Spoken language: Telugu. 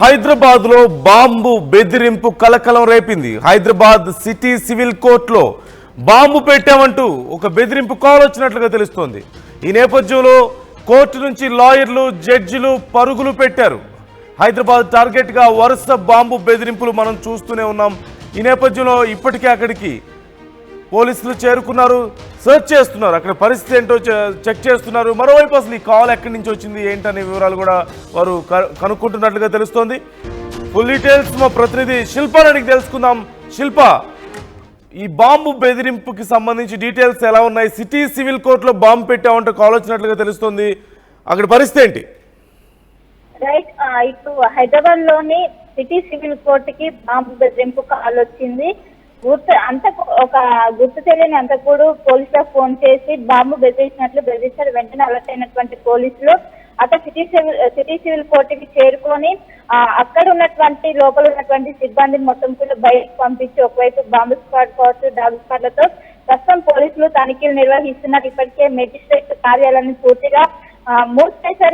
హైదరాబాద్ లో బాంబు బెదిరింపు కలకలం రేపింది. హైదరాబాద్ సిటీ సివిల్ కోర్టులో బాంబు పెట్టామంటూ ఒక బెదిరింపు కాల్ వచ్చినట్లుగా తెలుస్తోంది. ఈ నేపథ్యంలో కోర్టు నుంచి లాయర్లు, జడ్జిలు పరుగులు పెట్టారు. హైదరాబాద్ టార్గెట్ గా వరుస బాంబు బెదిరింపులు మనం చూస్తూనే ఉన్నాం. ఈ నేపథ్యంలో ఇప్పటికే అక్కడికి పోలీసులు చేరుకున్నారు, సర్చ్ చేస్తున్నారు, అక్కడ పరిస్థితి ఏంటో చెక్ చేస్తున్నారు. మరోవైపు అసలు ఈ కాల్ ఎక్కడి నుంచి వచ్చింది ఏంటనే వివరాలు కూడా వారు కనుక్కుంటున్నట్లుగా తెలుస్తోంది. ఫుల్ డీటెయిల్స్ మా ప్రతినిధి శిల్పాని అడిగి తెలుసుకుందాం. శిల్ప, ఈ బాంబు బెదిరింపుకి సంబంధించి డీటెయిల్స్ ఎలా ఉన్నాయి? సిటీ సివిల్ కోర్టులో బాంబు పెట్టామంటే కాల్ వచ్చినట్లుగా తెలుస్తోంది, అక్కడ పరిస్థితి ఏంటి? రైట్, ఇప్పుడు హైదరాబాద్ లోని సిటీ సివిల్ కోర్టుకి బాంబు బెదిరింపు కాల్ వచ్చింది. గుర్తు తెలియని అంతకుడు పోలీసులకు ఫోన్ చేసి బాంబు బెదిరించారు. వెంటనే అలర్ట్ అయినటువంటి పోలీసులు అక్కడ సిటీ సివిల్ కోర్టుకి చేరుకొని అక్కడ ఉన్నటువంటి లోపల ఉన్నటువంటి సిబ్బందిని మొత్తం కూడా బయటకు పంపించి ఒకవైపు బాంబు స్క్వాడ్ కావచ్చు, డాగ్ స్క్వాడ్లతో ప్రస్తుతం పోలీసులు తనిఖీలు నిర్వహిస్తున్నారు. ఇప్పటికే మెజిస్ట్రేట్ కార్యాలయాన్ని పూర్తిగా మూసేశారు.